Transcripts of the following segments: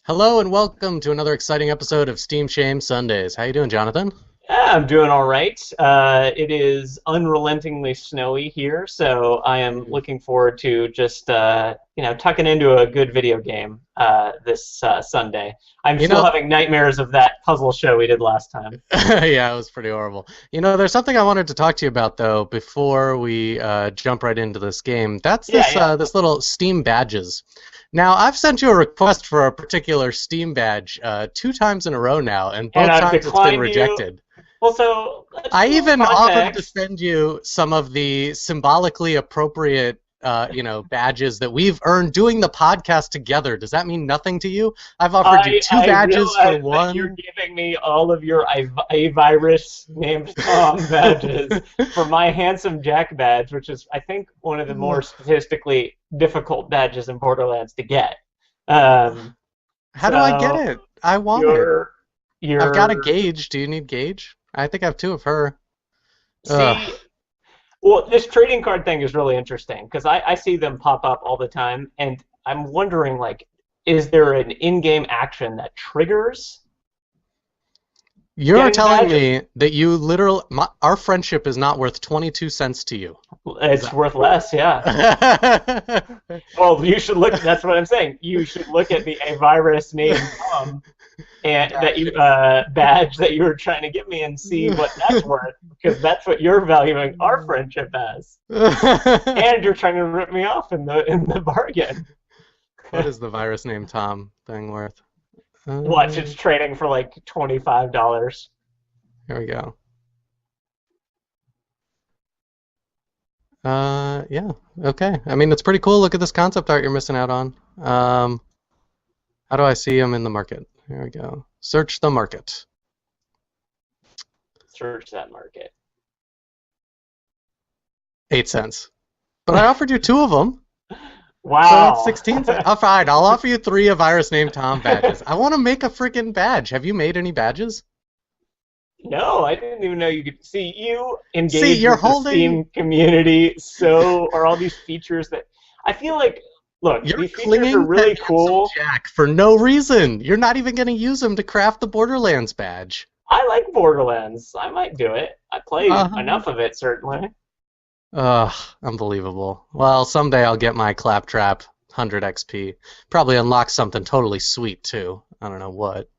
Hello and welcome to another exciting episode of Steam Shame Sundays. How you doing, Jonathan? Yeah, I'm doing all right. It is unrelentingly snowy here, so I am looking forward to just tucking into a good video game this Sunday. I'm You still know, having nightmares of that puzzle show we did last time. yeah, it was pretty horrible. There's something I wanted to talk to you about though before we jump right into this game. That's Yeah, this yeah. this little Steam badges. Now, I've sent you a request for a particular Steam badge two times in a row now, and And both I've times it's been declined you. rejected. Well, so let's I give a little even offered to context. send you some of the symbolically appropriate, badges that we've earned doing the podcast together. Does that mean nothing to you? I've offered you two I badges for realize that you're one. giving me all of your a virus named Tom badges for my handsome Jack badge, which is I think one of the more statistically difficult badges in Borderlands to get. Um, How do I get so it? I want it. you're I've got a you're Gauge. Do you need Gauge? I think I have two of her. Ugh. see. Well, this trading card thing is really interesting because I see them pop up all the time, and I'm wondering like, is there an in-game action that triggers You're getting the telling badges? me that you literally, our friendship is not worth 22 cents to you. Is It's worth less, yeah. that... Well, you should look. That's what I'm saying. You should look at the a virus named Tom and that you badge that you were trying to give me and see what that's worth because that's what you're valuing our friendship as. And you're trying to rip me off in the bargain. What is the virus name Tom thing worth? Watch, it's trading for like $25. Here we go. Yeah, okay. I mean, it's pretty cool. Look at this concept art you're missing out on. How do I see him in the market? Here we go. Search the market. Search that market. 8 cents. But I offered you two of them. So that's Wow. 16 cents. Oh, fine. I'll offer you three of Virus Name Tom badges. I want to make a freaking badge. Have you made any badges? No, I didn't even know you could see you See, engage you're with the holding. Steam community. So are all these features that I feel like. Look, You're these features are clinging to really Handsome cool. Jack for no reason. You're not even going to use them to craft the Borderlands badge. I like Borderlands. I might do it. I played Uh-huh. enough of it, certainly. Ugh, unbelievable. Well, someday I'll get my Claptrap 100 XP. Probably unlock something totally sweet, too. I don't know what.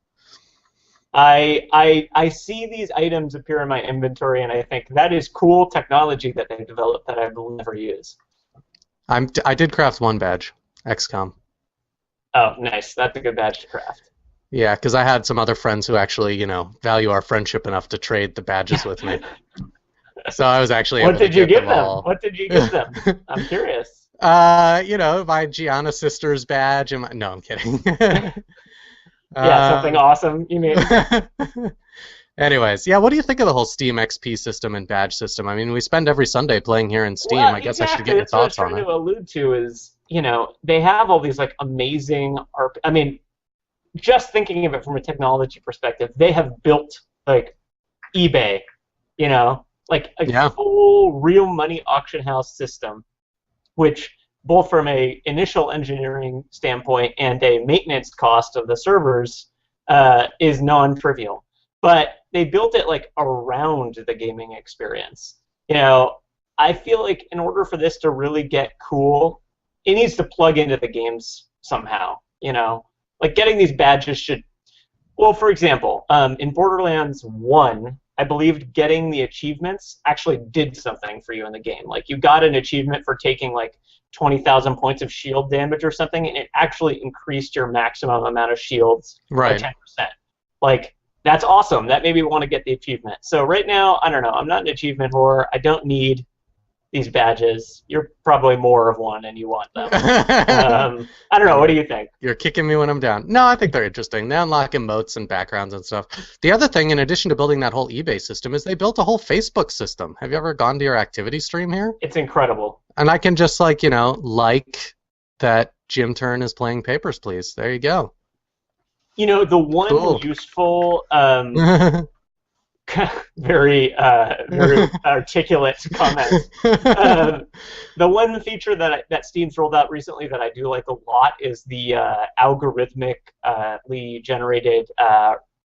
I see these items appear in my inventory, and I think that is cool technology that they've developed that I will never use. I did craft one badge, XCOM. Oh, nice. That's a good badge to craft. Yeah, because I had some other friends who actually, value our friendship enough to trade the badges with me. So I was actually What able to did you get give them them? all. What did you give them? I'm curious. My Gianna Sisters badge and my... No, I'm kidding. Yeah, something uh, awesome. You mean? Anyways, yeah, what do you think of the whole Steam XP system and badge system? I mean, we spend every Sunday playing here in Steam. Well, I guess I should exactly. get your That's what I was thoughts on trying it. to allude to is, they have all these like amazing I mean, just thinking of it from a technology perspective, they have built like eBay, like a Yeah, full real money auction house system, which both from a initial engineering standpoint and a maintenance cost of the servers is non-trivial. But they built it like around the gaming experience. You know, I feel like in order for this to really get cool, it needs to plug into the games somehow. Like getting these badges should. Well, for example, in Borderlands 1, I believed getting the achievements actually did something for you in the game. Like, you got an achievement for taking, like, 20,000 points of shield damage or something, and it actually increased your maximum amount of shields by right. 10%. Like, that's awesome. That made me want to get the achievement. So right now, I don't know. I'm not an achievement whore. I don't need these badges. You're probably more of one, and you want them. I don't know. What do you think? You're kicking me when I'm down. No, I think they're interesting. They unlock emotes and backgrounds and stuff. The other thing, in addition to building that whole eBay system, is they built a whole Facebook system. Have you ever gone to your activity stream here? It's incredible. And I can just, like that Jim Turn is playing Papers, Please. There you go. The one Cool. useful Very articulate comments. The one feature that Steam's rolled out recently that I do like a lot is the algorithmically generated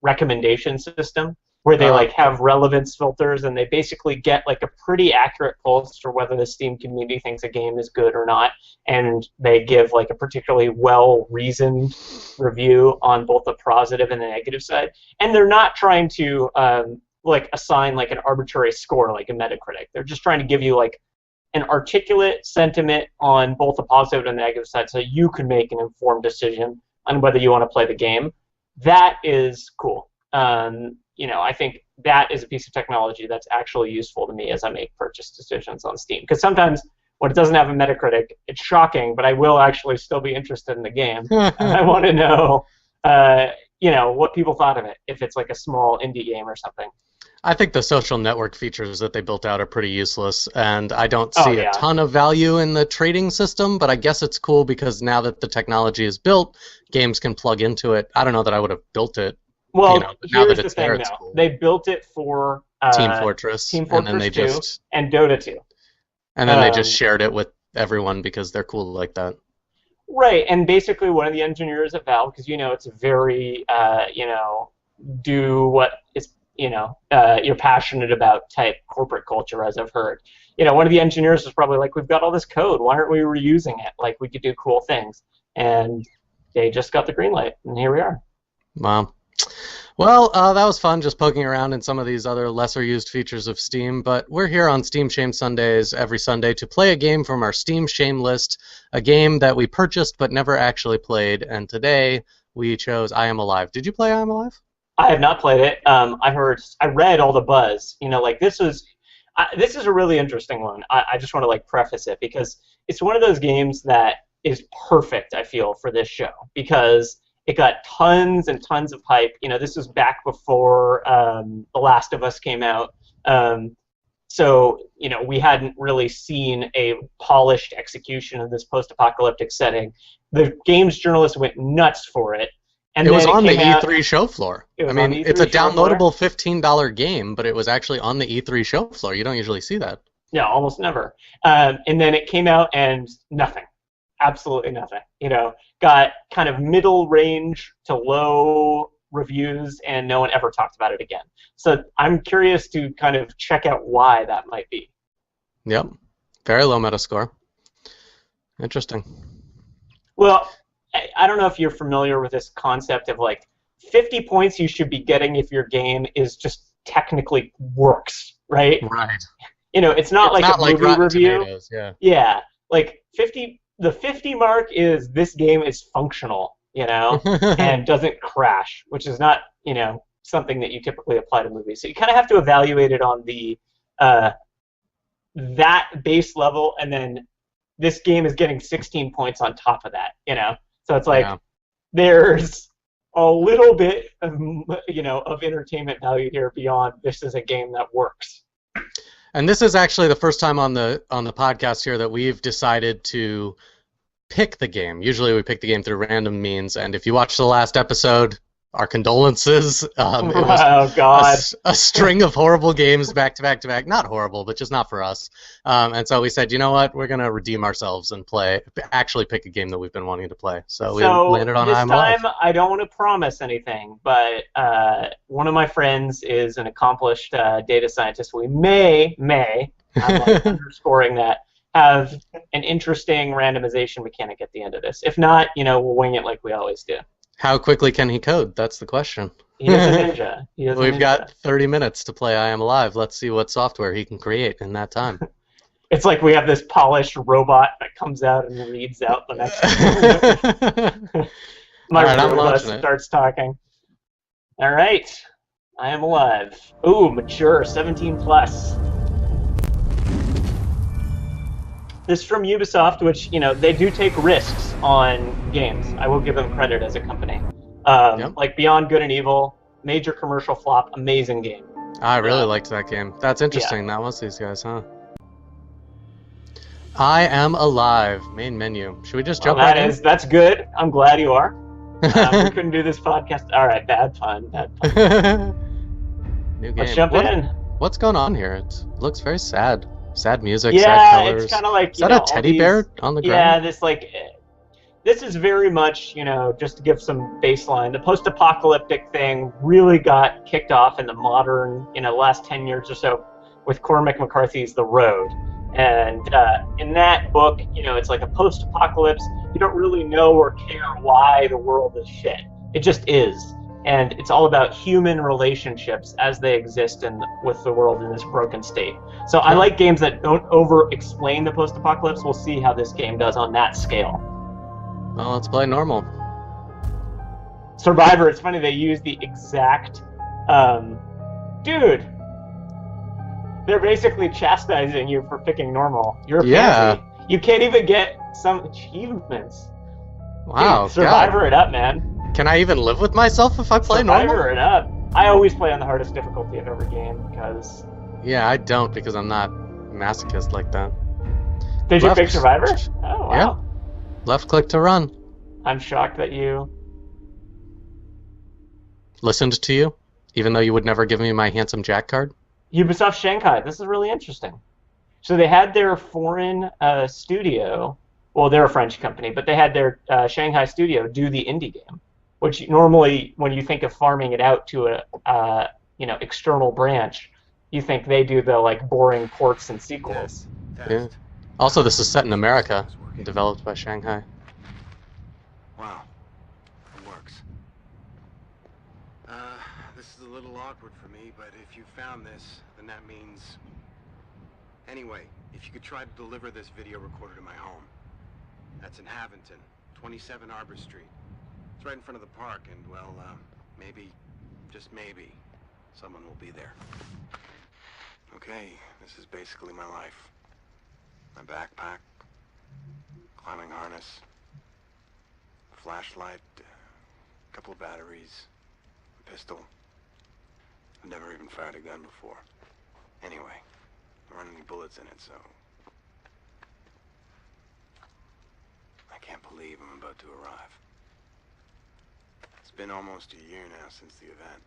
recommendation system, where they like have relevance filters, and they basically get like a pretty accurate pulse for whether the Steam community thinks a game is good or not, and they give like a particularly well-reasoned review on both the positive and the negative side. And they're not trying to like assign like an arbitrary score like a Metacritic. They're just trying to give you like an articulate sentiment on both the positive and the negative side, so you can make an informed decision on whether you want to play the game. That is cool. I think that is a piece of technology that's actually useful to me as I make purchase decisions on Steam. Because sometimes when it doesn't have a Metacritic, it's shocking, but I will actually still be interested in the game. And I want to know, what people thought of it, if it's like a small indie game or something. I think the social network features that they built out are pretty useless, and I don't see a ton of value in the trading system, but I guess it's cool because now that the technology is built, games can plug into it. I don't know that I would have built it. Well, now here's that the it's thing, there, though. it's cool. They built it for Team Fortress, Team Fortress and then 2 and Dota 2. And then they just shared it with everyone because they're cool like that. Right, and basically one of the engineers at Valve, because it's a very, do what is, you're passionate about type corporate culture, as I've heard. One of the engineers was probably like, we've got all this code, why aren't we reusing it? Like, we could do cool things. And they just got the green light, and here we are. Wow. Well, that was fun, just poking around in some of these other lesser-used features of Steam, but we're here on Steam Shame Sundays every Sunday to play a game from our Steam Shame list, a game that we purchased but never actually played, and today we chose I Am Alive. Did you play I Am Alive? I have not played it. I read all the buzz. This is a really interesting one. I just want to preface it because it's one of those games that is perfect, I feel, for this show, because it got tons and tons of hype. This was back before The Last of Us came out. So we hadn't really seen a polished execution of this post-apocalyptic setting. The games journalists went nuts for it. And it was on the E3 show floor. It's a downloadable $15 game, but it was actually on the E3 show floor. You don't usually see that. No, almost never. And then it came out and nothing. Absolutely nothing. Got kind of middle range to low reviews, and no one ever talked about it again. So I'm curious to kind of check out why that might be. Yep. Very low Metascore. Interesting. Well, I don't know if you're familiar with this concept of 50 points you should be getting if your game is just technically works, right? Right. It's not like a movie Rotten review. Tomatoes, yeah. Yeah. 50. The 50 mark is this game is functional, and doesn't crash, which is not, something that you typically apply to movies. So you kind of have to evaluate it on the that base level, and then this game is getting 16 points on top of that, So it's there's a little bit of, of entertainment value here beyond this is a game that works. And this is actually the first time on the podcast here that we've decided to pick the game. Usually we pick the game through random means, and if you watch the last episode, our condolences. It was a string of horrible games back to back to back. Not horrible, but just not for us. And so we said, you know what, we're going to redeem ourselves and actually pick a game that we've been wanting to play. So we landed on I Am Alive. This time, I don't want to promise anything, but one of my friends is an accomplished data scientist. We may, I'm underscoring that, have an interesting randomization mechanic at the end of this. If not, we'll wing it like we always do. How quickly can he code? That's the question. He is a ninja. We've got 30 minutes to play I Am Alive. Let's see what software he can create in that time. It's like we have this polished robot that comes out and reads out the next My robot starts talking. All right. I Am Alive. Ooh, mature, 17 plus. This is from Ubisoft, which, they do take risks on games. I will give them credit as a company. Like Beyond Good and Evil, major commercial flop, amazing game. I really liked that game. That's interesting. Yeah. That was these guys, huh? I Am Alive, main menu. Should we just jump right in? That's good. I'm glad you are. We couldn't do this podcast. All right, bad pun. New Let's game. jump in. What's going on here? It looks very sad. Sad music, sad Yeah, colors. it's kind of like, Is that a teddy bear on the ground? This is very much, just to give some baseline, the post-apocalyptic thing really got kicked off in the modern, last 10 years or so with Cormac McCarthy's The Road. And in that book, it's like a post-apocalypse. You don't really know or care why the world is shit. It just is. And it's all about human relationships as they exist with the world in this broken state. So I like games that don't over-explain the post-apocalypse. We'll see how this game does on that scale. Well, let's play normal. Survivor, it's funny, they use the exact... dude! They're basically chastising you for picking normal. You're a pansy. You can't even get some achievements. Wow, dude, Survivor it up, man. Can I even live with myself if I play normal? Survivor it up. I always play on the hardest difficulty of every game because... Yeah, I don't because I'm not masochist like that. Did you pick Survivor? Oh, wow. Yeah. Left click to run. I'm shocked that you... Listened to you, even though you would never give me my Handsome Jack card? Ubisoft Shanghai. This is really interesting. So they had their foreign studio... Well, they're a French company, but they had their Shanghai studio do the indie game, which normally, when you think of farming it out to a external branch, you think they do the boring ports and sequels. Yeah. Also, this is set in America, developed by Shanghai. Wow, it works. This is a little awkward for me, but if you found this, then that means... Anyway, if you could try to deliver this video recorder to my home. That's in Havington, 27 Arbor Street. It's right in front of the park, and, well, maybe, just maybe, someone will be there. Okay, this is basically my life. My backpack, climbing harness, flashlight, a couple of batteries, a pistol. I've never even fired a gun before. Anyway, there aren't any bullets in it, so... I can't believe I'm about to arrive. It's been almost a year now since the event.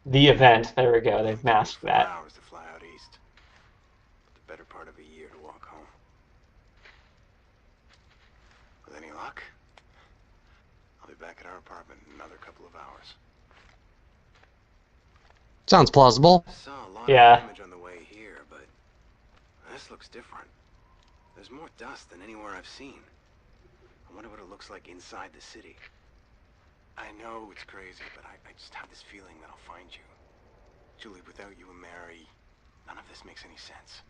The event, there we go, they've masked that. 4 hours to fly out east. But the better part of a year to walk home. With any luck, I'll be back at our apartment in another couple of hours. Sounds plausible. I saw a lot of Yeah. damage on the way here, but this looks different. There's more dust than anywhere I've seen. I wonder what it looks like inside the city. I know it's crazy, but I just have this feeling that I'll find you. Julie, without you and Mary, none of this makes any sense.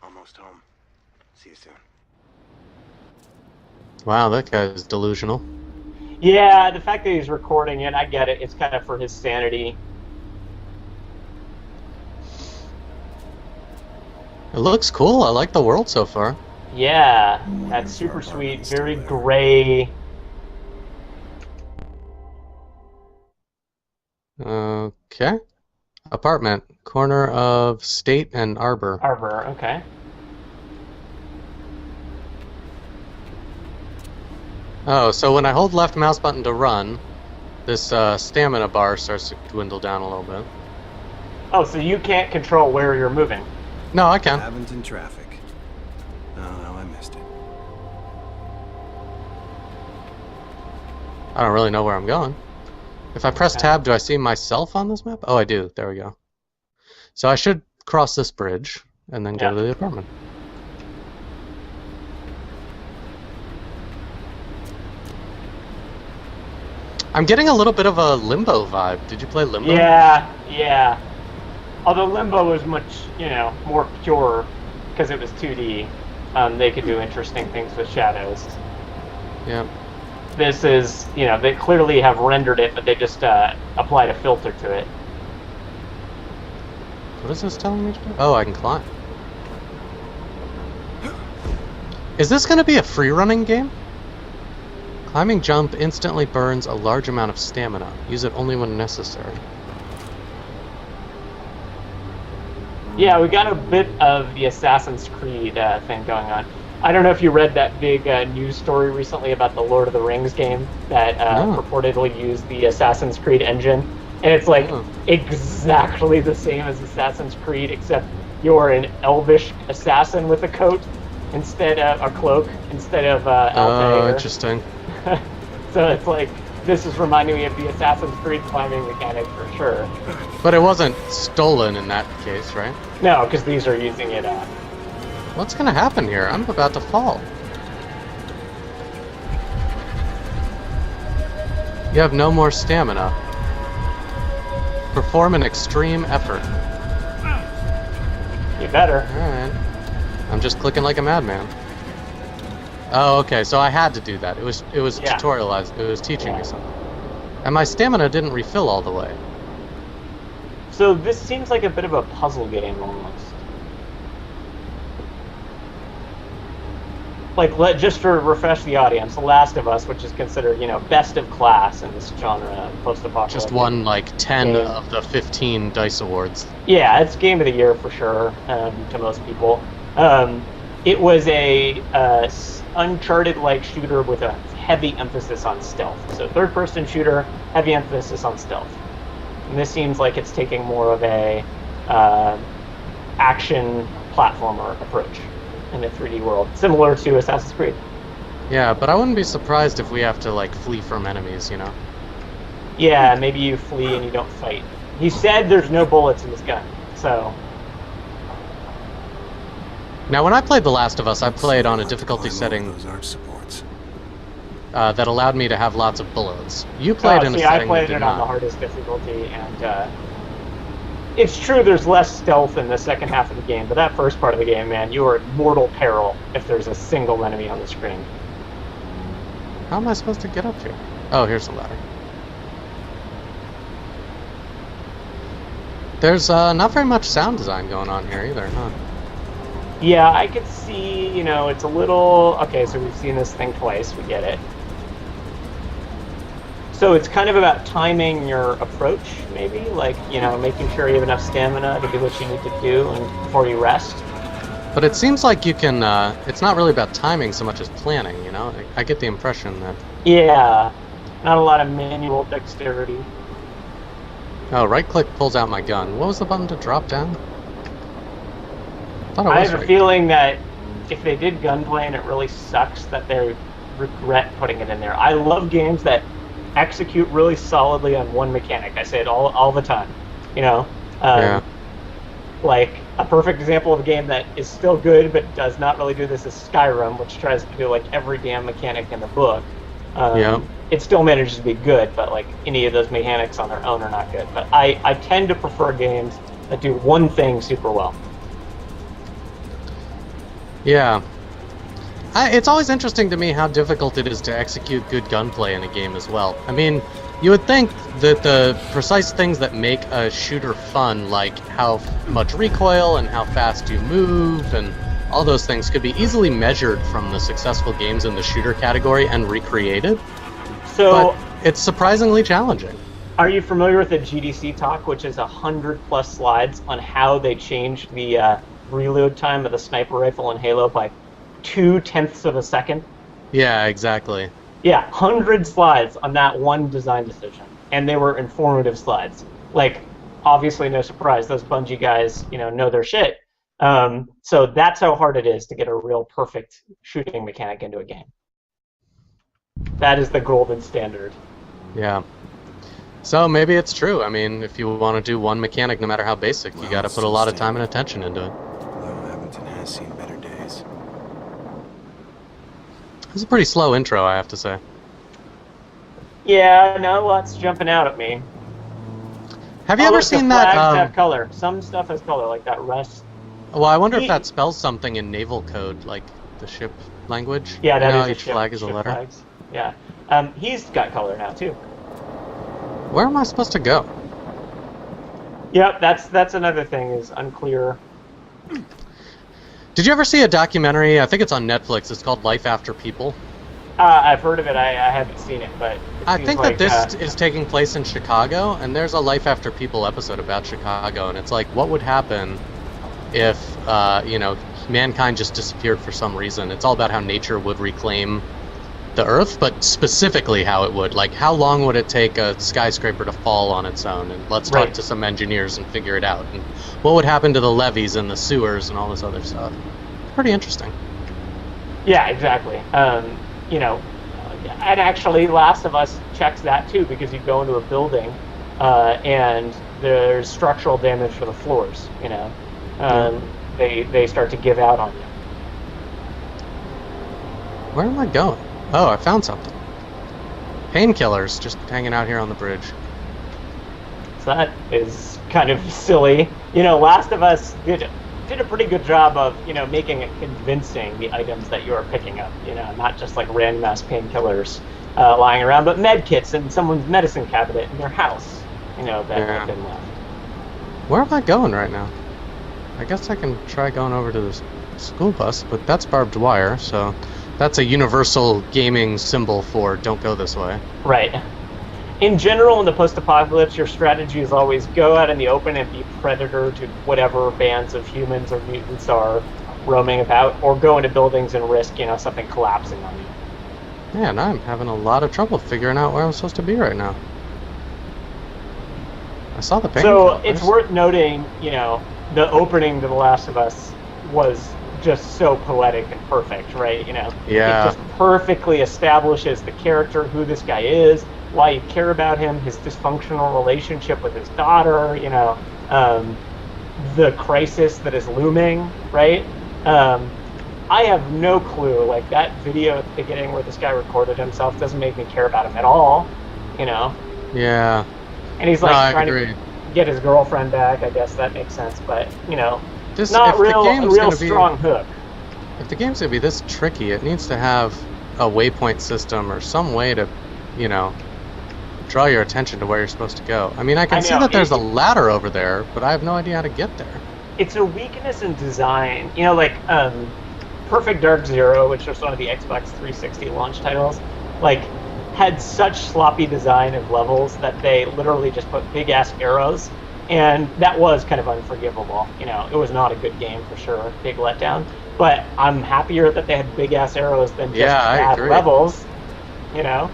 Almost home. See you soon. Wow, that guy's delusional. Yeah, the fact that he's recording it, I get it. It's kind of for his sanity. It looks cool. I like the world so far. Yeah, that's super sweet, very gray. Okay. Apartment. Corner of State and Arbor. Arbor, okay. Oh, so when I hold left mouse button to run, this stamina bar starts to dwindle down a little bit. Oh, so you can't control where you're moving. No, I can. Havington traffic. Oh, I missed it. I don't really know where I'm going. If I press tab, do I see myself on this map? Oh, I do. There we go. So I should cross this bridge and then go to the apartment. I'm getting a little bit of a Limbo vibe. Did you play Limbo? Yeah. Although Limbo was much, more pure because it was 2D. They could do interesting things with shadows. Yeah. This is, they clearly have rendered it, but they just applied a filter to it. What is this telling me to do? Oh, I can climb. Is this going to be a free-running game? Climbing jump instantly burns a large amount of stamina. Use it only when necessary. Yeah, we got a bit of the Assassin's Creed thing going on. I don't know if you read that big news story recently about the Lord of the Rings game that purportedly used the Assassin's Creed engine. And it's like Oh. exactly the same as Assassin's Creed, except you're an elvish assassin with a coat instead of a cloak instead of Oh, Altair. interesting. So it's like this is reminding me of the Assassin's Creed climbing mechanic for sure. But it wasn't stolen in that case, right? No, because these are using it. What's gonna happen here? I'm about to fall. You have no more stamina. Perform an extreme effort. You better. Alright. I'm just clicking like a madman. Oh, okay, so I had to do that. It was Yeah. tutorialized. It was teaching me something. And my stamina didn't refill all the way. So this seems like a bit of a puzzle game almost. Like, just to refresh the audience, The Last of Us, which is considered, best of class in this genre of post-apocalyptic. Just won like 10 game. of the 15 DICE awards. Yeah, it's game of the year for sure to most people. It was a Uncharted-like shooter with a heavy emphasis on stealth. So third-person shooter, heavy emphasis on stealth. And this seems like it's taking more of a action platformer approach in the 3D world, similar to Assassin's Creed. Yeah, but I wouldn't be surprised if we have to like flee from enemies, you know? Yeah, maybe you flee and you don't fight. He said there's no bullets in this gun, so... Now, when I played The Last of Us, I played on a difficulty Climb over setting those arch supports. that allowed me to have lots of bullets. You played in a I setting played that did it on the not. hardest difficulty, and it's true there's less stealth in the second half of the game, but that first part of the game, man, you are in mortal peril if there's a single enemy on the screen. How am I supposed to get up here? Oh, here's the ladder. There's not very much sound design going on here either, huh? Yeah, I could see, it's a little... Okay, so we've seen this thing twice, we get it. So it's kind of about timing your approach, maybe? Like, making sure you have enough stamina to do what you need to do and before you rest. But it seems like you can, it's not really about timing so much as planning, you know? I get the impression that... Yeah, not a lot of manual dexterity. Oh, right-click pulls out my gun. What was the button to drop down? Thought it I was have a right. feeling that if they did gunplay and it really sucks, that they regret putting it in there. I love games that execute really solidly on one mechanic. I say it all the time. Yeah. Like a perfect example of a game that is still good but does not really do this is Skyrim, which tries to do like every damn mechanic in the book. Yeah. It still manages to be good, but like any of those mechanics on their own are not good. But I tend to prefer games that do one thing super well. Yeah. It's always interesting to me how difficult it is to execute good gunplay in a game as well. I mean, you would think that the precise things that make a shooter fun, like how much recoil and how fast you move and all those things, could be easily measured from the successful games in the shooter category and recreated. So, But it's surprisingly challenging. are you familiar with the GDC talk, which is 100+ slides on how they changed the reload time of the sniper rifle in Halo by 0.2 of a second? Yeah, exactly. Yeah, 100 slides on that one design decision, and they were informative slides. Like, obviously, no surprise, those Bungie guys, know their shit. So that's how hard it is to get a real perfect shooting mechanic into a game. That is the golden standard. Yeah. So maybe it's true. I mean, if you want to do one mechanic, no matter how basic, you got to put a lot of time and attention into it. Though Hamilton has seen better days. It's a pretty slow intro, I have to say. Yeah, no, lots jumping out at me. Have you Oh, ever look, seen the flags that? have color. Some stuff has color, like that rest. Well, I wonder if that spells something in naval code, like the ship language. Yeah, that is each flag is a ship letter. flags. Yeah. He's got color now too. Where am I supposed to go? Yep, that's another thing is unclear. Did you ever see a documentary? I think it's on Netflix. It's called Life After People. I've heard of it. I haven't seen it, but it I seems think like, that this is taking place in Chicago, and there's a Life After People episode about Chicago, and it's like, what would happen if, mankind just disappeared for some reason? It's all about how nature would reclaim the Earth, but specifically how it would. Like, how long would it take a skyscraper to fall on its own? And let's talk to some engineers and figure it out. And what would happen to the levees and the sewers and all this other stuff? Pretty interesting. Yeah, exactly. You know, and actually, Last of Us checks that too, because you go into a building and there's structural damage to the floors. You know, they start to give out on you. Where am I going? Oh, I found something. Painkillers, just hanging out here on the bridge. So that is kind of silly. You know, Last of Us did a pretty good job of, you know, making it convincing, the items that you are picking up. You know, not just like random ass painkillers lying around, but med kits in someone's medicine cabinet in their house. You know, that have been left. Where am I going right now? I guess I can try going over to this school bus, but that's barbed wire, so that's a universal gaming symbol for don't go this way. Right. In general, in the post-apocalypse, your strategy is always go out in the open and be predator to whatever bands of humans or mutants are roaming about, or go into buildings and risk, you know, something collapsing on you. Man, I'm having a lot of trouble figuring out where I'm supposed to be right now. I saw the painkillers. So it's worth noting, you know, the opening to The Last of Us was just so poetic and perfect, right? You know, it just perfectly establishes the character, who this guy is, why you care about him, his dysfunctional relationship with his daughter, you know, the crisis that is looming, right? I have no clue. Like, that video at the beginning where this guy recorded himself doesn't make me care about him at all, you know? Yeah. And he's like trying to get his girlfriend back. I guess that makes sense, but, you know, not a real strong hook. If the game's gonna be this tricky, it needs to have a waypoint system or some way to, you know, draw your attention to where you're supposed to go. I mean, I can see that there's a ladder over there, but I have no idea how to get there. It's a weakness in design. You know, like Perfect Dark Zero, which was one of the Xbox 360 launch titles, like, had such sloppy design of levels that they literally just put big ass arrows, and that was kind of unforgivable. You know, it was not a good game for sure, big letdown. But I'm happier that they had big ass arrows than just bad levels. You know.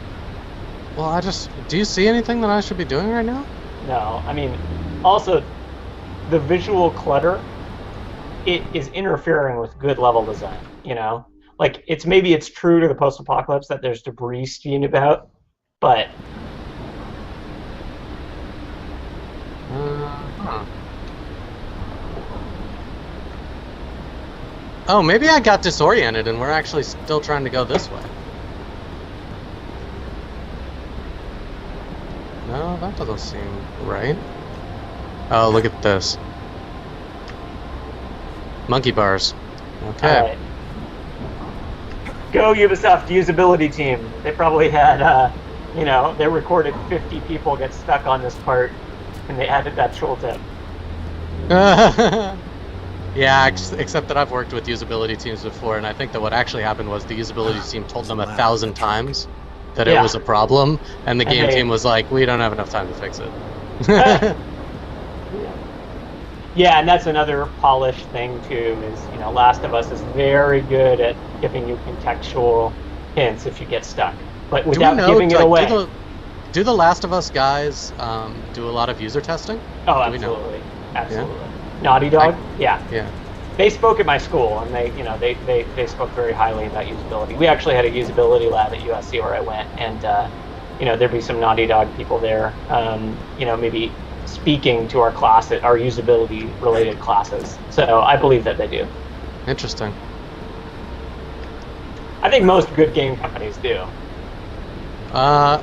Well, do you see anything that I should be doing right now? No, I mean, also, the visual clutter, it is interfering with good level design, you know? Like, maybe it's true to the post-apocalypse that there's debris strewn about, but... Oh, maybe I got disoriented and we're actually still trying to go this way. No, that doesn't seem right. Oh, look at this. Monkey bars. Okay. All right. Go Ubisoft usability team. They probably had, you know, they recorded 50 people get stuck on this part, and they added that tooltip. Yeah, except that I've worked with usability teams before, and I think that what actually happened was the usability team told them 1,000 times that it was a problem, and the game team was like, we don't have enough time to fix it. Yeah, and that's another polished thing too, is, you know, Last of Us is very good at giving you contextual hints if you get stuck, but without giving it away. Do the Last of Us guys do a lot of user testing? Oh, absolutely. Absolutely. Yeah? Naughty Dog? Yeah. They spoke at my school, and they spoke very highly about usability. We actually had a usability lab at USC where I went, and you know, there'd be some Naughty Dog people there, you know, maybe speaking to our class, our usability related classes. So I believe that they do. Interesting. I think most good game companies do. I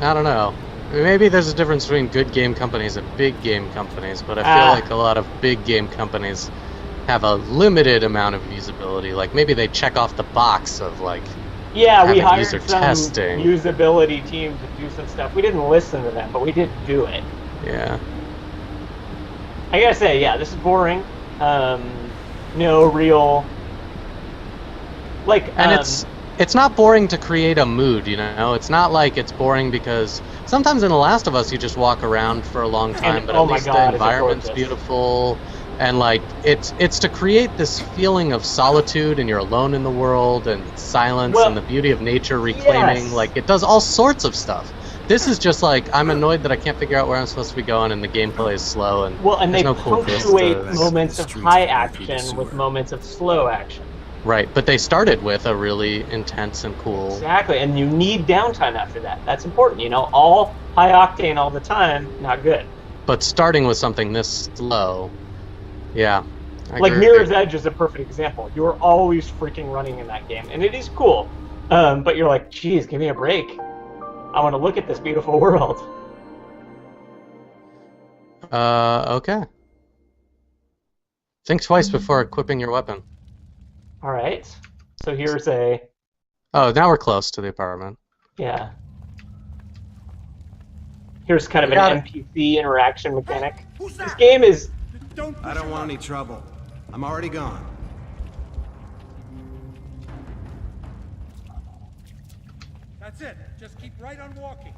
don't know. Maybe there's a difference between good game companies and big game companies, but I feel like a lot of big game companies have a limited amount of usability. Like, maybe they check off the box of, like, we hired user some testing. Usability team to do some stuff. We didn't listen to them, but we did do it. Yeah. I gotta say, yeah, this is boring. No real, like, and it's not boring to create a mood, you know. It's not like it's boring because sometimes in The Last of Us you just walk around for a long time, but at least the environment's beautiful, And like it's to create this feeling of solitude, and you're alone in the world, and silence, and the beauty of nature reclaiming. Yes. Like it does all sorts of stuff. This is just like I'm annoyed that I can't figure out where I'm supposed to be going, and the gameplay is slow, and Well, and they there's no cool punctuate vistas. moments of high action with moments of slow action. Right, but they started with a really intense and cool. Exactly, and you need downtime after that. That's important, you know. All high octane all the time, not good. But starting with something this slow, yeah. Like Mirror's Edge is a perfect example. You're always freaking running in that game, and it is cool. But you're like, geez, give me a break. I want to look at this beautiful world. Okay. Think twice before equipping your weapon. All right. So here's a... Oh, now we're close to the apartment. Yeah. Here's kind of an NPC interaction mechanic. This game is... I don't want any trouble. I'm already gone. That's it. Just keep right on walking.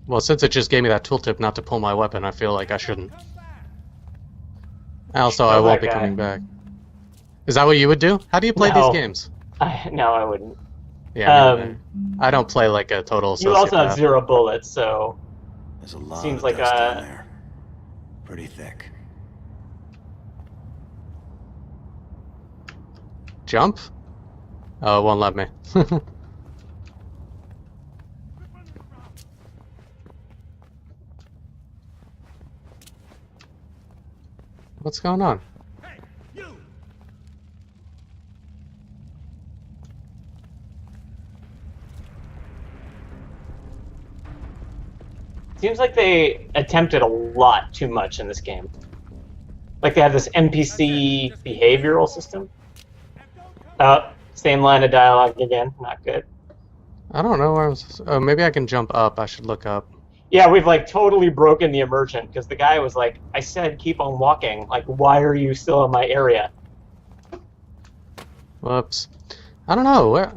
Well, since it just gave me that tooltip not to pull my weapon, I feel like I shouldn't. Also, I won't be coming back. Is that what you would do? How do you play these games? No, I wouldn't. Yeah, I don't play like a total sociopath. You also have 0 bullets, so... There's a lot seems of like dust down there. Pretty thick. Jump? Oh, it won't let me. What's going on? Hey, you! Seems like they attempted a lot too much in this game. Like they have this NPC behavioral system. Same line of dialogue again. Not good. I don't know where I was. Oh, maybe I can jump up. I should look up. Yeah, we've like totally broken the immersion because the guy was like, I said keep on walking. Like, why are you still in my area? Whoops. I don't know. Where...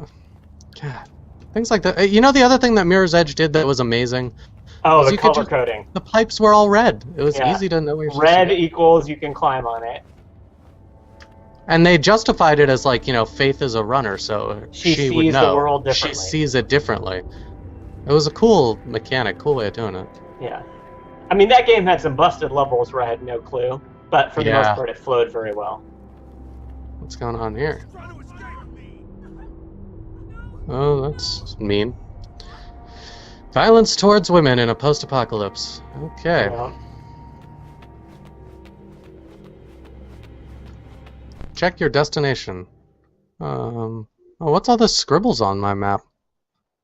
God. Things like that. You know the other thing that Mirror's Edge did that was amazing? Oh, the color coding. The pipes were all red. It was easy to know where you're supposed to Red go. equals you can climb on it. And they justified it as like, you know, Faith is a runner, so she would sees know. the world differently. She sees it differently. It was a cool mechanic, cool way of doing it. Yeah. I mean, that game had some busted levels where I had no clue, but for the most part it flowed very well. What's going on here? Oh, that's mean. Violence towards women in a post-apocalypse. Okay. Yeah. Check your destination. Oh, what's all the scribbles on my map?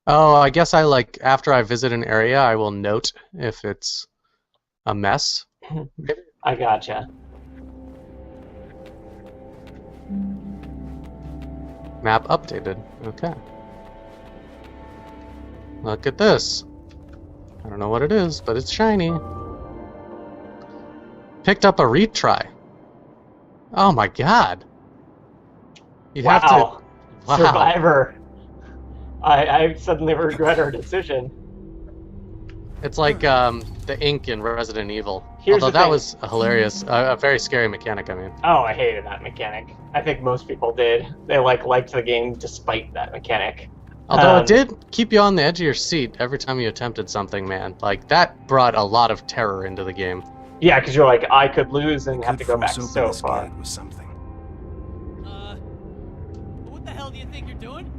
Oh, I guess I like after I visit an area, I will note if it's a mess. I gotcha. Map updated. Okay. Look at this. I don't know what it is, but it's shiny. Picked up a retry. Oh my god. You'd have to... Wow. Survivor. I suddenly regret our decision. It's like the ink in Resident Evil. Here's Although the that thing. was a hilarious, a very scary mechanic, I mean. Oh, I hated that mechanic. I think most people did. They liked the game despite that mechanic. Although it did keep you on the edge of your seat every time you attempted something, man. Like, that brought a lot of terror into the game. Yeah, because you're like, I could lose and have to go back Force so open this far. gate with something. What the hell do you think you're doing?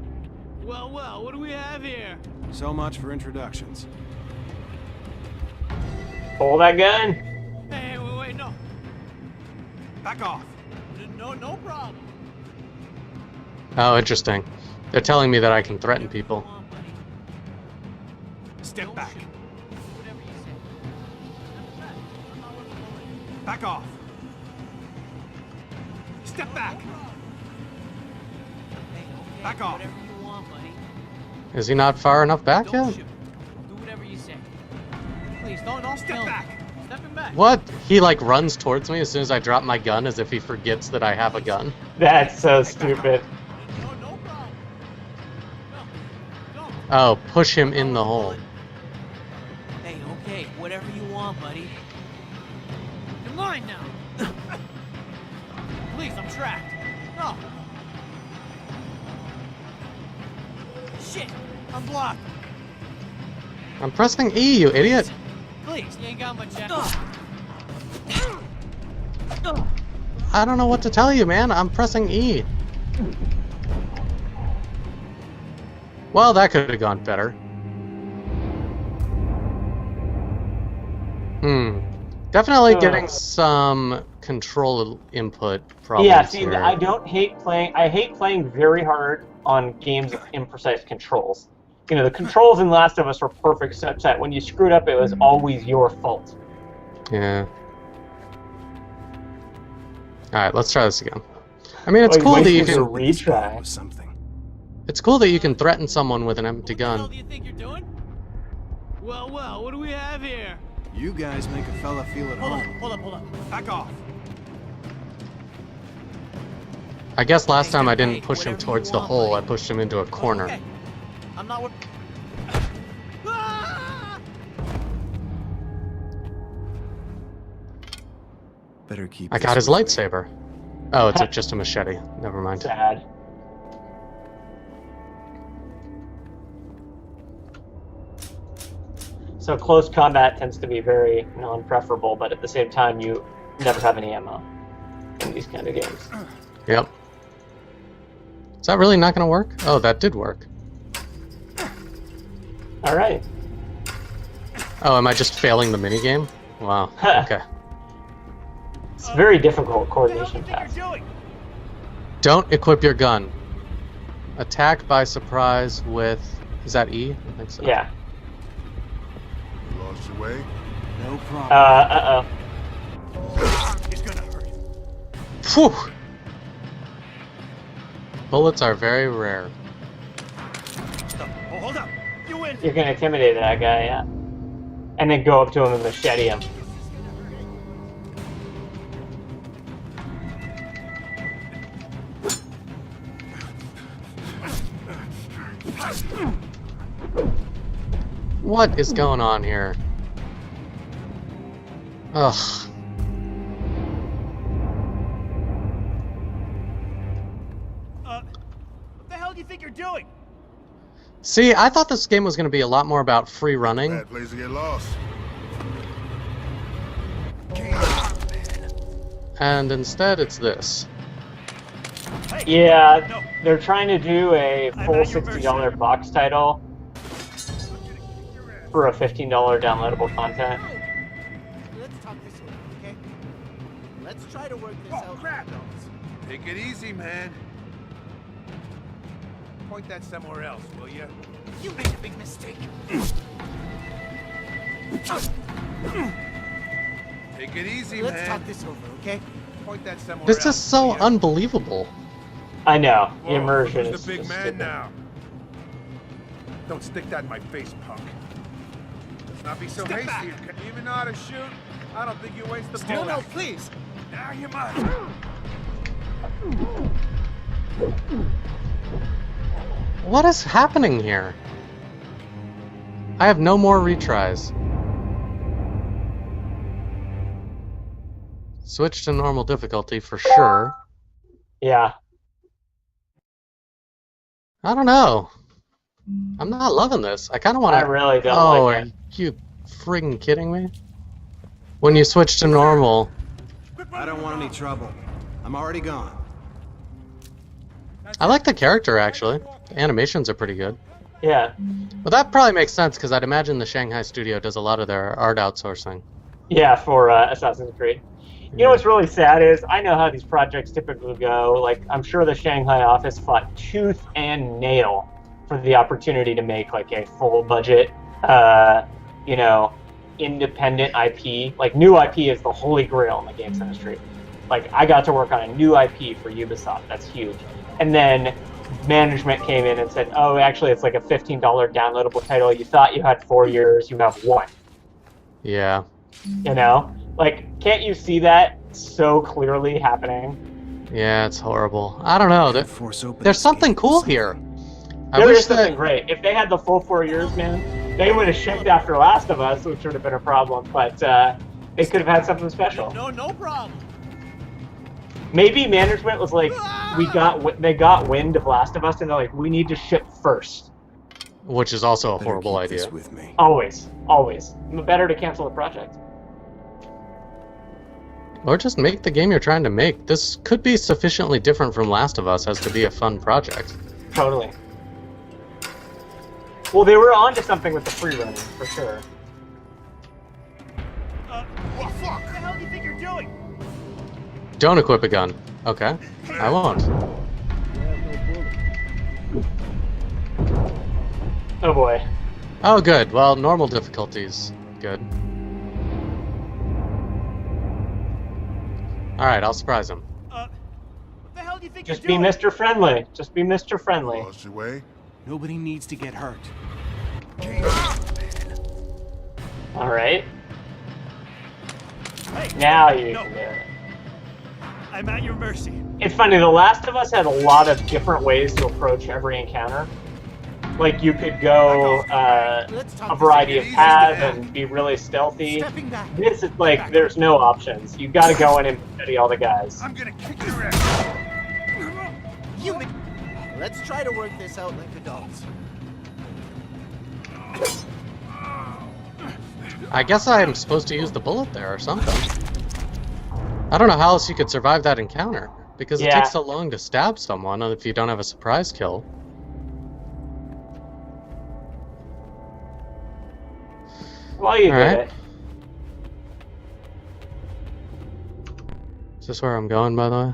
Well, what do we have here? So much for introductions. Pull that gun. Hey, wait, no. Back off. No problem. Oh, interesting. They're telling me that I can threaten people. Come on, buddy. Step Don't back. shoot. Do whatever you say. Step back. I'm not worth a bullet. Back off. Step back. Hey, okay, Back do off. whatever you want, buddy. Is he not far enough back Don't yet? shoot. Do whatever you say. Please, don't Step kill me. back. Stepping back. What? He like runs towards me as soon as I drop my gun as if he forgets that I have a gun. That's so stupid. No problem. No. Oh, push him in the hole. Hey, okay, whatever you want, buddy. mine now. Please, I'm trapped. No. Shit, I'm blocked. I'm pressing E, you idiot. Please, you ain't got much. I don't know what to tell you, man. I'm pressing E. Well, that could have gone better. Definitely getting some control input problems Yeah, see, here. I hate playing very hard on games with imprecise controls. You know, the controls in Last of Us were perfect such that when you screwed up, it was always your fault. Yeah. Alright, let's try this again. I mean, it's Oh, cool that you wasted can... a retry. Was something. It's cool that you can threaten someone with an empty What the hell gun. do you think you're doing? Well, what do we have here? You guys make a fella feel at home. Hold up. Back off. I guess last time I didn't Hey, push him whatever towards you the want, hole, I buddy. pushed him into a corner. Okay. I'm not what. Ah! Better keep. I this got his with me. lightsaber. Oh, it's just a machete. Never mind. Sad. So close combat tends to be very non-preferable, but at the same time, you never have any ammo in these kind of games. Yep. Is that really not going to work? Oh, that did work. All right. Oh, am I just failing the minigame? Wow. Okay. It's very difficult What the hell do coordination you think task. you're doing? Don't equip your gun. Attack by surprise with... Is that E? I think so. Yeah. You lost your way? No problem. Uh-oh. It's gonna hurt. Phew! Bullets are very rare. Oh, hold up. You win. You're gonna intimidate that guy, yeah. And then go up to him and machete him. What is going on here? Ugh. What the hell do you think you're doing? See, I thought this game was going to be a lot more about free running. Bad place to get lost. And instead, it's this. Hey. Yeah, No. they're trying to do a I'm full at your mercy. $60 box title for a $15 downloadable content. Let's talk this over, okay? Let's try to work this out. Crap! Take it easy, man. Point that somewhere else, will you? You made a big mistake. Take it easy, Let's man. talk this over, okay? Point that somewhere This else. is so will ya? unbelievable. I know, the Whoa, immersion who's is the big just man stupid. now? Don't stick that in my face, punk. Let's not be so Step hasty. back. You even know how to shoot? I don't think you waste the No, bullet. please. Now you must. What is happening here? I have no more retries. Switch to normal difficulty for sure. Yeah. I don't know. I'm not loving this. I kind of want I to... really don't Oh, like are it. you friggin' kidding me? When you switch to normal... I don't want any trouble. I'm already gone. I like the character, actually. The animations are pretty good. Yeah. But that probably makes sense, because I'd imagine the Shanghai studio does a lot of their art outsourcing. Yeah, for Assassin's Creed. You know what's really sad is, I know how these projects typically go. Like, I'm sure the Shanghai office fought tooth and nail for the opportunity to make, like, a full budget, you know, independent IP. Like, new IP is the holy grail in the games industry. Like, I got to work on a new IP for Ubisoft. That's huge. And then management came in and said, oh, actually, it's like a $15 downloadable title. You thought you had 4 years, you have 1. Yeah. You know? Like, can't you see that so clearly happening? Yeah, it's horrible. I don't know. Force open There's escape something or cool here. I There wish is something that... great. If they had the full 4 years, man, they would have shipped after Last of Us, which would have been a problem. But They could have had something special. No problem. Maybe management was like, they got wind of Last of Us, and they're like, we need to ship first. Which is also a Better horrible keep this idea. with me. Always. Better to cancel the project. Or just make the game you're trying to make. This could be sufficiently different from Last of Us as to be a fun project. Totally. Well, they were onto something with the free running, for sure. What the hell do you think you're doing? Don't equip a gun. Okay. I won't. Oh boy. Oh, good. Well, normal difficulties. Good. Alright, I'll surprise him. What the hell do you think Just you're be doing? Mr. Friendly. Just be Mr. Friendly. Lost your way? Nobody needs to get hurt. Alright. Hey, Now you no. can do it. I'm at your mercy. It's funny, The Last of Us had a lot of different ways to approach every encounter. Like, you could go a variety of paths and be really stealthy. Stepping back. This is like, there's no options. You gotta go in and study all the guys. I'm gonna kick your ass. You Let's try to work this out like adults. I guess I'm supposed to use the bullet there or something. I don't know how else you could survive that encounter. Because it Yeah. takes so long to stab someone if you don't have a surprise kill. Well, you did Alright. it. Is this where I'm going, by the way?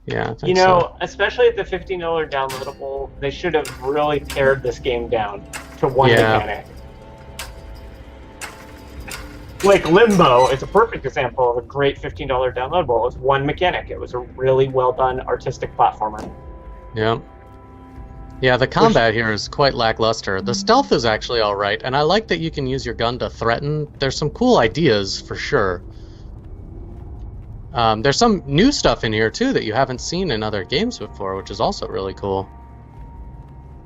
Yeah, I think You know, so. especially at the $15 downloadable, they should have really pared this game down to one Yeah. mechanic. Like Limbo is a perfect example of a great $15 downloadable. It was one mechanic. It was a really well done artistic platformer. Yeah. Yeah, the combat here is quite lackluster. The stealth is actually alright, and I like that you can use your gun to threaten. There's some cool ideas, for sure. There's some new stuff in here, too, that you haven't seen in other games before, which is also really cool.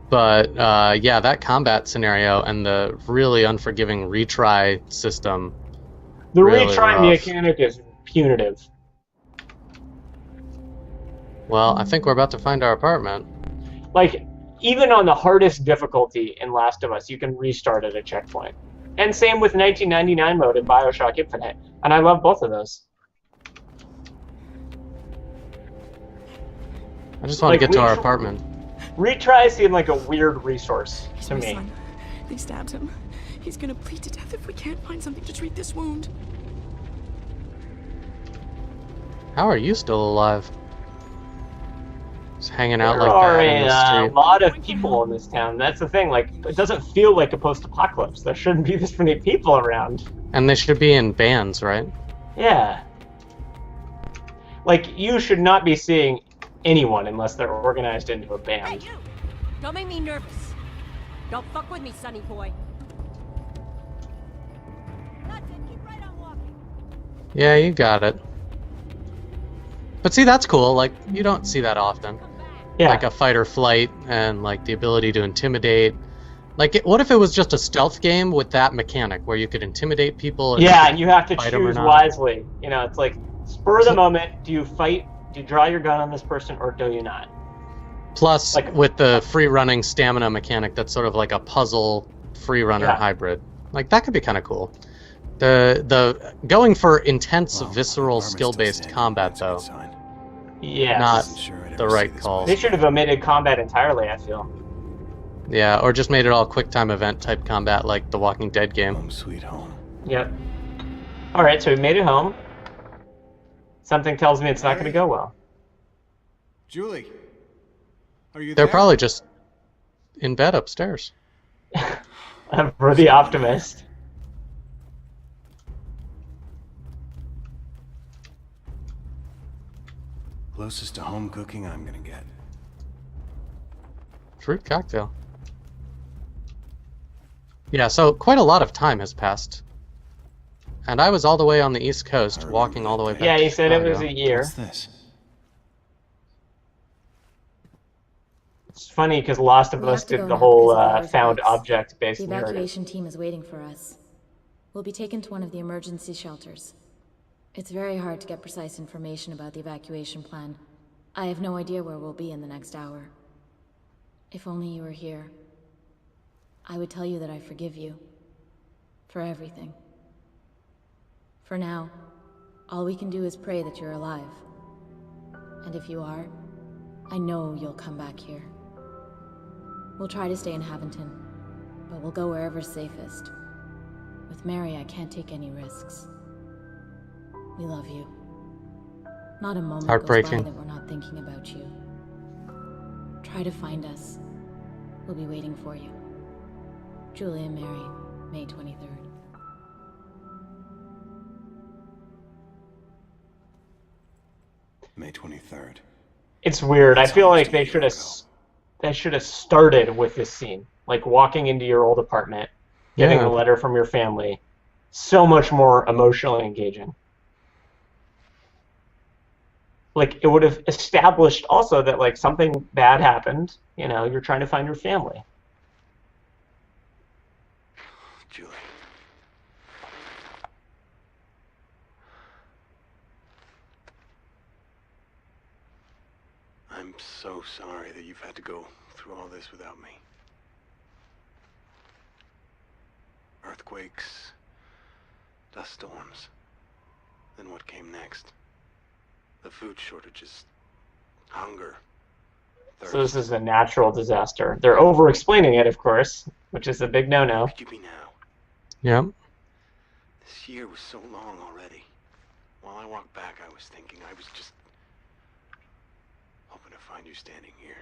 But, yeah, that combat scenario and the really unforgiving retry system. The Really retry rough. mechanic is punitive. Well, I think we're about to find our apartment. Like, even on the hardest difficulty in Last of Us, you can restart at a checkpoint. And same with 1999 mode in Bioshock Infinite. And I love both of those. I just want Like, to get to our retry- apartment. Retries seem like a weird resource to My me. son. They stabbed him. He's gonna bleed to death if we can't find something to treat this wound. How are you still alive? Just hanging out There like are that in the a street. lot of people in this town. That's the thing. Like, it doesn't feel like a post-apocalypse. There shouldn't be this many people around. And they should be in bands, right? Yeah. Like, you should not be seeing anyone unless they're organized into a Hey, band. you! Don't make me nervous. Don't fuck with me, sonny boy. That's it. Keep right on walking. Yeah, you got it. But see, that's cool. Like, you don't see that often. Come back. Yeah. Like a fight or flight and like the ability to intimidate. Like, what if it was just a stealth game with that mechanic where you could intimidate people? And Yeah, and you have to fight 'em or choose not? wisely. You know, it's like, spur of the moment, do you fight, do you draw your gun on this person, or do you not? Plus, like- with the free running stamina mechanic, that's sort of like a puzzle free runner Yeah. hybrid. Like, that could be kind of cool. The going for intense, Well, visceral, apartment's still skill-based standing. combat, That's a good though. sign. Yes. Not Wasn't sure I'd the ever see right this call. They should have omitted combat entirely, I feel. Yeah, or just made it all quick time event type combat like the Walking Dead game. Home sweet home. Yep. Alright, so we made it home. Something tells me it's not going to go well. Julie, are you They're there? probably just in bed upstairs. For the optimist. Closest to home cooking I'm gonna get. Fruit cocktail. Yeah, so quite a lot of time has passed. And I was all the way on the East Coast, walking all the way back Yeah, to he said it was Chicago. a year. What's this? It's funny because Lost of We Us have to did go the now whole because of the found hours. object-based The narrative. evacuation team is waiting for us. We'll be taken to one of the emergency shelters. It's very hard to get precise information about the evacuation plan. I have no idea where we'll be in the next hour. If only you were here, I would tell you that I forgive you. For everything. For now, all we can do is pray that you're alive. And if you are, I know you'll come back here. We'll try to stay in Haventon, but we'll go wherever's safest. With Mary, I can't take any risks. We love you. Not a moment goes by Heartbreaking. that we're not thinking about you. Try to find us. We'll be waiting for you. Julie and Mary, May 23rd. May 23rd. It's weird. I That's feel almost like a they year should have started with this scene, like walking into your old apartment, getting Yeah. a letter from your family. So much more emotionally engaging. Like, it would have established also that, like, something bad happened. You know, you're trying to find your family. Julie. I'm so sorry that you've had to go through all this without me. Earthquakes, dust storms. Then what came next? The food shortages, hunger, thirst. So this is a natural disaster. They're over-explaining it, of course, which is a big no-no. Where could you be now? Yeah. This year was so long already. While I walked back, I was thinking I was just hoping to find you standing here.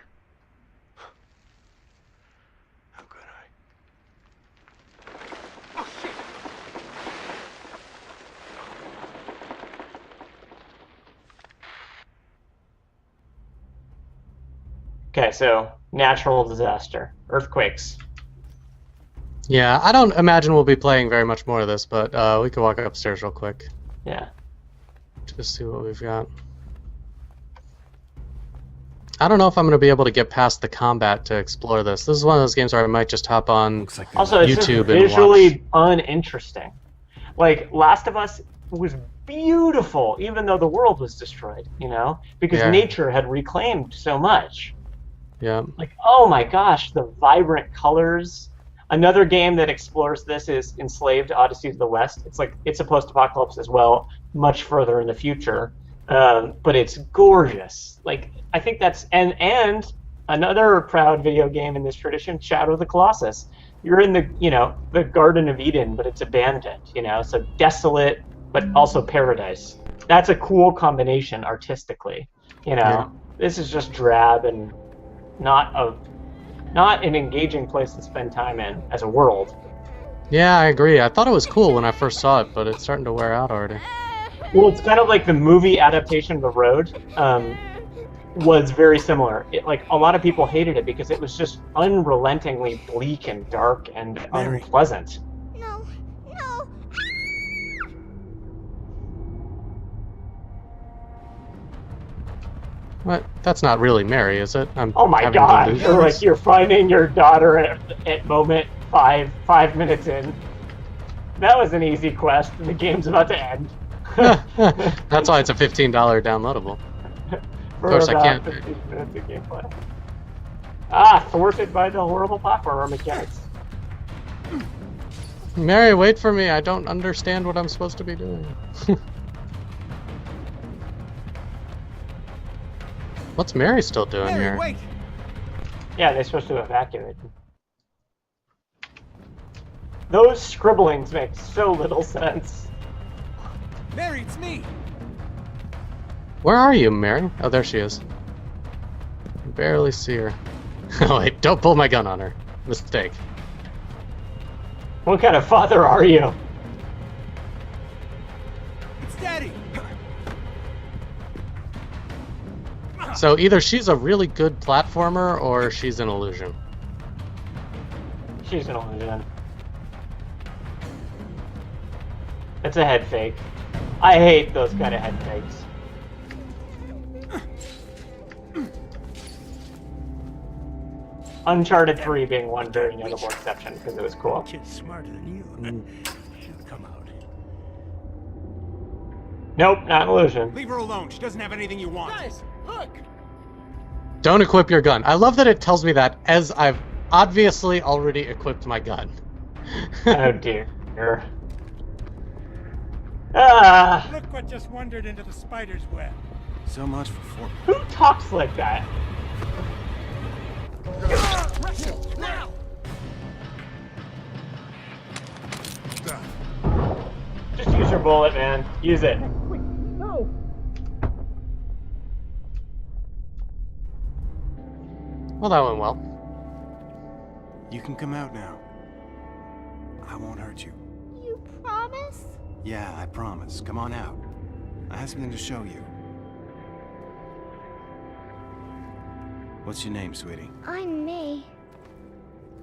How could I? Oh, shit! Okay, so natural disaster, earthquakes. Yeah, I don't imagine we'll be playing very much more of this, but we can walk upstairs real quick. Yeah. Just see what we've got. I don't know if I'm going to be able to get past the combat to explore this. This is one of those games where I might just hop on Looks like Also, it's just YouTube and visually uninteresting. Like, Last of Us was beautiful, even though the world was destroyed, you know? Because Yeah. nature had reclaimed so much. Yeah. Like, oh my gosh, the vibrant colors. Another game that explores this is Enslaved: Odyssey to the West. It's like, it's a post-apocalypse as well, much further in the future. But it's gorgeous. Like, I think that's, and another proud video game in this tradition, Shadow of the Colossus. You're in the, you know, the Garden of Eden, but it's abandoned, you know, so desolate, but also paradise. That's a cool combination artistically, you know. Yeah. This is just drab and not an engaging place to spend time in as a world. Yeah, I agree. I thought it was cool when I first saw it, but it's starting to wear out already. Well, it's kind of like the movie adaptation of The Road was very similar. Like, a lot of people hated it because it was just unrelentingly bleak and dark and Mary. unpleasant. No, no. What? That's not really Mary, is it? I'm Oh my having god! delusions. Or like, you're finding your daughter at moment 5 minutes in. That was an easy quest, and the game's about to end. That's why it's a $15 downloadable. For course, I about can't- 15 minutes of gameplay. Ah, thwarted by the horrible platformer mechanics. Mary, wait for me. I don't understand what I'm supposed to be doing. What's Mary still doing Mary, here? wait! Yeah, they're supposed to evacuate. Those scribblings make so little sense. Mary, it's me! Where are you, Mary? Oh, there she is. I barely see her. Oh, wait, don't pull my gun on her. Mistake. What kind of father are you? It's Daddy! So either she's a really good platformer or she's an illusion. She's an illusion. It's a head fake. I hate those kind of head fakes. Uncharted 3 being one very notable exception because it was cool. Kid's smarter than you. Should've come Nope, not an illusion. Leave her alone. She doesn't have anything you want. Guys, look! Don't equip your gun. I love that it tells me that as I've obviously already equipped my gun. Oh dear. Ah, Look what just wandered into the spider's web. So much for four. who talks like that? Now! Just use your bullet, man. Use it. No! Well, that went well. You can come out now. I won't hurt you. You promise? Yeah, I promise. Come on out. I have something to show you. What's your name, sweetie? I'm May.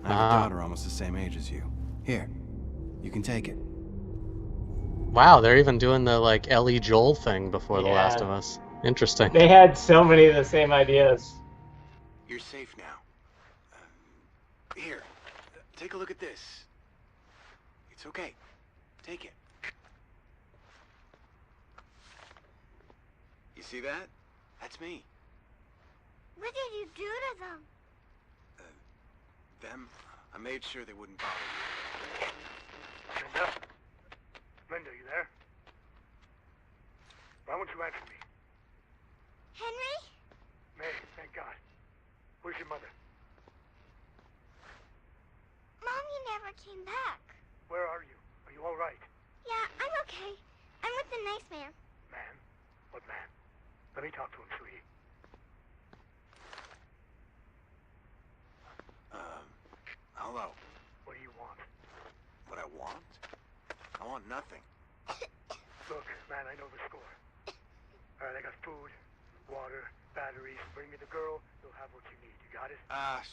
I have a daughter almost the same age as you. Here, you can take it. Wow, they're even doing the like Ellie Joel thing before The Last Yeah. of Us. Interesting. They had so many of the same ideas. You're safe now. Here, take a look at this. It's okay. Take it. You see that? That's me. What did you do to them? Them? I made sure they wouldn't bother you. Linda? Linda, you there? Why won't you answer me? Henry? May, thank God. Where's your mother? Mommy never came back. Where are you? Are you all right? Yeah, I'm okay. I'm with the nice man. Man? What man? Let me talk to him, sweetie. Hello. What do you want? What I want? I want nothing. Look, man, I know the score. All right, I got food, water, batteries. Bring me the girl. You'll have what you need. You got it?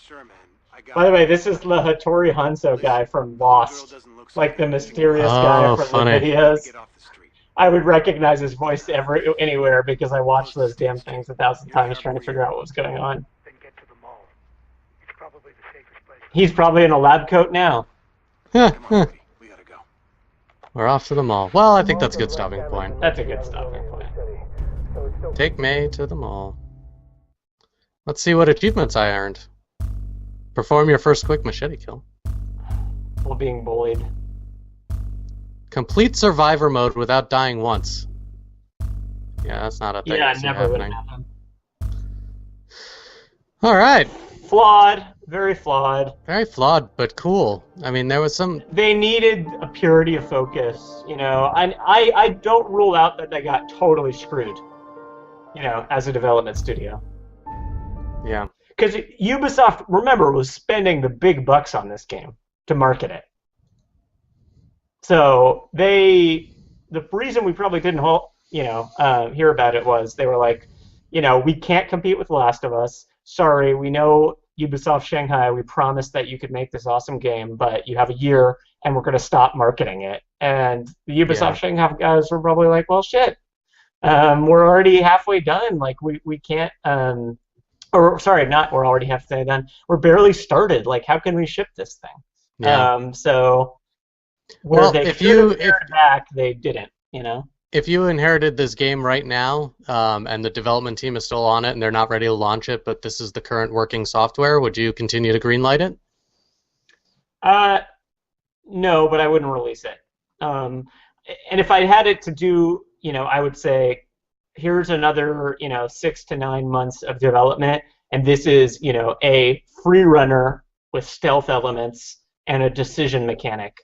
Sure, man. I got By the it. way, this is the Hattori Hanzo guy from Lost. Like the mysterious guy Oh, from funny. the videos. Get off the street. I would recognize his voice anywhere because I watched those damn things 1,000 times trying to figure out what was going on. Then get to the mall. It's probably the safest place. He's probably in a lab coat now. Come on, sweetie. We gotta go. We're off to the mall. Well, I think that's a good stopping point. That's a good stopping point. Take May to the mall. Let's see what achievements I earned. Perform your first quick machete kill. While being bullied. Complete survivor mode without dying once. Yeah, that's not a thing. Yeah, that's never would happening. happen. All right. Flawed. Very flawed. Very flawed, but cool. I mean, there was some. They needed a purity of focus, you know. I don't rule out that they got totally screwed, you know, as a development studio. Yeah. Because Ubisoft, remember, was spending the big bucks on this game to market it. So the reason we probably didn't, hear about it was they were like, you know, we can't compete with Last of Us. Sorry, we know Ubisoft Shanghai. We promised that you could make this awesome game, but you have a year, and we're going to stop marketing it. And the Ubisoft Shanghai guys were probably like, well, shit, we're already halfway done. Like we can't. Or sorry, not we're already halfway done. We're barely started. Like, how can we ship this thing? Yeah. So where Well, they if should you have pared back, they didn't. You know. if you inherited this game right now, and the development team is still on it and they're not ready to launch it, but this is the current working software, would you continue to greenlight it? No, but I wouldn't release it. And if I had it to do, you know, I would say, here's another, 6 to 9 months of development, and this is, a free runner with stealth elements and a decision mechanic.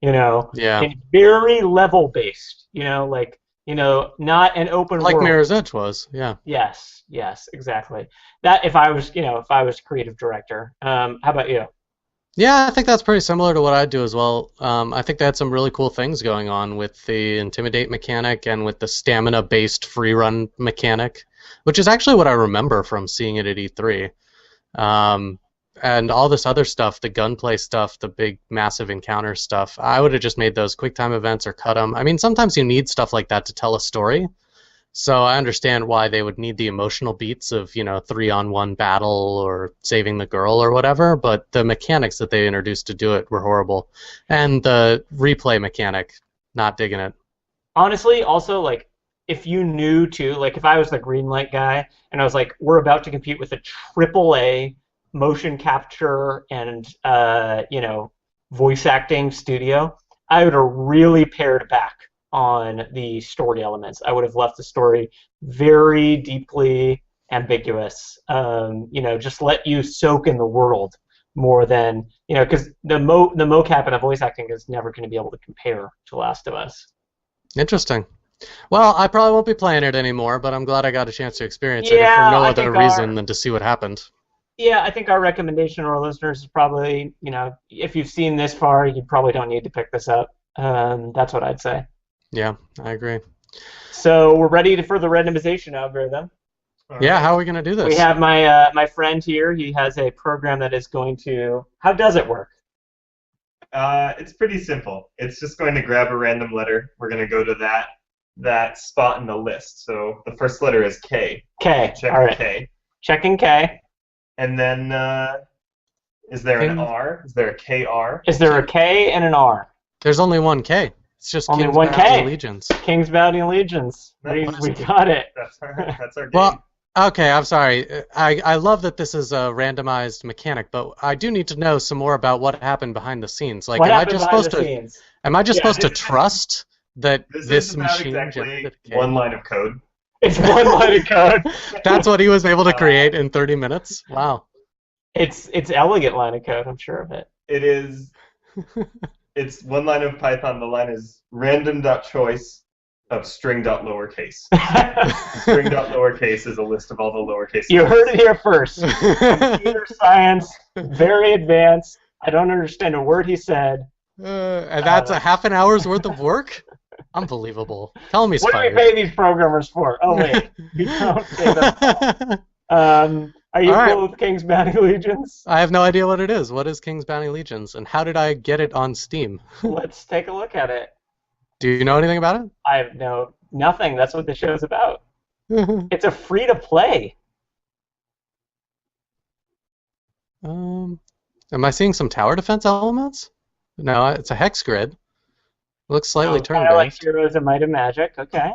Yeah. And very level based. Not an open Like world. Mirror's Edge was. Yeah. Yes, exactly. That if I was creative director. How about you? Yeah, I think that's pretty similar to what I'd do as well. I think they had some really cool things going on with the Intimidate mechanic and with the stamina-based free run mechanic, which is actually what I remember from seeing it at E3. And all this other stuff, the gunplay stuff, the big, massive encounter stuff, I would have just made those QuickTime events or cut them. I mean, sometimes you need stuff like that to tell a story. So I understand why they would need the emotional beats of, 3-on-1 battle or saving the girl or whatever, but the mechanics that they introduced to do it were horrible. And the replay mechanic, not digging it. Honestly, also, like, if you knew too, like if I was the green light guy and I was like, we're about to compete with a AAA motion capture and voice acting studio, I would have really pared back on the story elements. I would have left the story very deeply ambiguous. Just let you soak in the world more than because the mocap and the voice acting is never going to be able to compare to Last of Us. Interesting. Well, I probably won't be playing it anymore, but I'm glad I got a chance to experience it, if Yeah, for no I other think reason than to see what happened. Yeah, I think our recommendation to our listeners is probably, if you've seen this far, you probably don't need to pick this up. That's what I'd say. Yeah, I agree. So we're ready for the randomization algorithm. Yeah, how are we going to do this? We have my friend here. He has a program that is going to. How does it work? It's pretty simple. It's just going to grab a random letter. We're going to go to that spot in the list. So the first letter is K. K. Check All right. K. Checking K. And then, is there an R? Is there a KR? Is there a K and an R? There's only one K. It's just only King's one Bounty K. Allegiance. King's Bounty Allegiance. We got it. That's our game. Well, okay, I'm sorry. I love that this is a randomized mechanic, but I do need to know some more about what happened behind the scenes. Like, what am I happened just behind supposed the to? scenes? Am I just supposed to trust that this this is about machine exactly generated K? one line of code. It's one line of code. That's what he was able to create in 30 minutes? Wow. It's elegant line of code, I'm sure of it. It is. It's one line of Python. The line is random.choice of string.lowercase. String.lowercase is a list of all the lowercase. You heard it here first. Computer science, very advanced. I don't understand a word he said. And that's a half an hour's worth of work? Unbelievable. Tell me, What do we pay these programmers for? Oh, wait. We don't pay them. Are you cool with King's Bounty Legions? I have no idea what it is. What is King's Bounty Legions, and how did I get it on Steam? Let's take a look at it. Do you know anything about it? I have nothing. That's what the show's about. It's a free-to-play. Am I seeing some tower defense elements? No, it's a hex grid. Looks slightly turn-based. Kind of like Heroes of Might and Magic. Okay.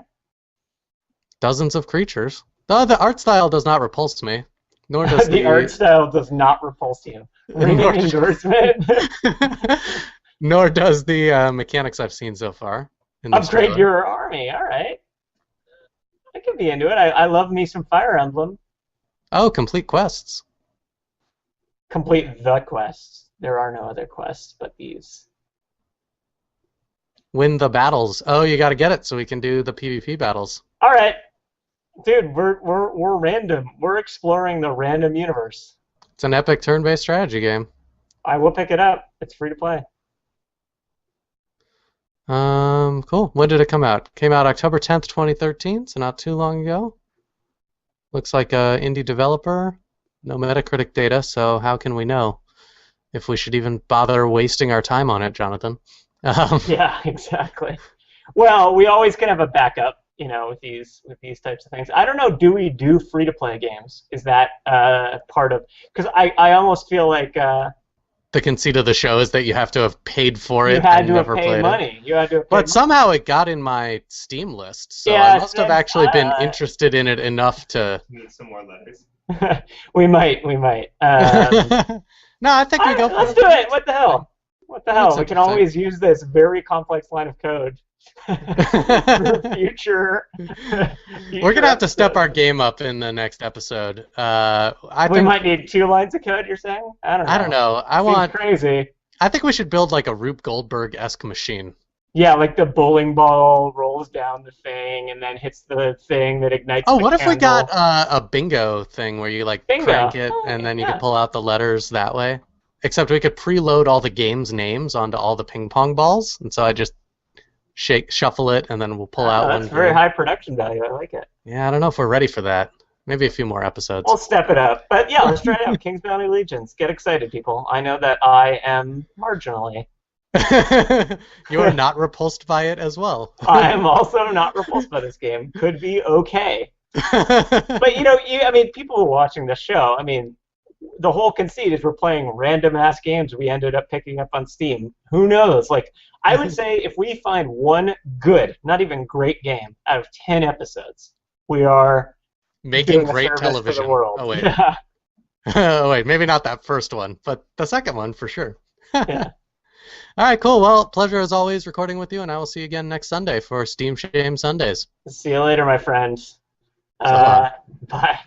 Dozens of creatures. Though the art style does not repulse me. Nor does the art style does not repulse you. Ring endorsement. Nor does the mechanics I've seen so far. Upgrade your army. All right. I could be into it. I love me some Fire Emblem. Oh, complete quests. Complete the quests. There are no other quests but these. Win the battles. Oh, you got to get it so we can do the PvP battles. All right. Dude, we're random. We're exploring the random universe. It's an epic turn-based strategy game. I will pick it up. It's free to play. Cool. When did it come out? Came out October 10th, 2013, so not too long ago. Looks like a indie developer. No Metacritic data, so how can we know if we should even bother wasting our time on it, Jonathan? Yeah, exactly. Well, we always can have a backup, with these types of things. I don't know. Do we do free to play games? Is that part of? Because I almost feel like the conceit of the show is that you have to have paid for it you had and to never have paid played money. it. You had to have paid But money. somehow it got in my Steam list, so Yeah, I must have actually been interested in it enough to. Need some more letters. we might. No, I think we go. Let's do it. What the hell? What the hell? We can interesting. always use this very complex line of code. For future. We're gonna have to step our game up in the next episode. We might need 2 lines of code. You're saying? I don't know. Seems crazy. I think we should build like a Rube Goldberg-esque machine. Yeah, like the bowling ball rolls down the thing and then hits the thing that ignites. Oh, the what if we candle. got a bingo thing where you like crank it and then you could pull out the letters that way? Except we could preload all the game's names onto all the ping pong balls, and so I just shuffle it, and then we'll pull out one. That's very high production value. I like it. Yeah, I don't know if we're ready for that. Maybe a few more episodes. We'll step it up. But yeah, let's try it out. King's Bounty Legions. Get excited, people. I know that I am marginally. You are not repulsed by it as well. I am also not repulsed by this game. Could be okay. But I mean, people watching the show, I mean, the whole conceit is we're playing random ass games we ended up picking up on Steam. Who knows? Like, I would say if we find one good, not even great game out of 10 episodes, we are Making doing a great service television. to the world. Oh wait. Yeah. Oh wait, maybe not that first one, but the second one for sure. Yeah. All right, cool. Well, pleasure as always recording with you, and I will see you again next Sunday for Steam Shame Sundays. See you later, my friend. So long. Bye.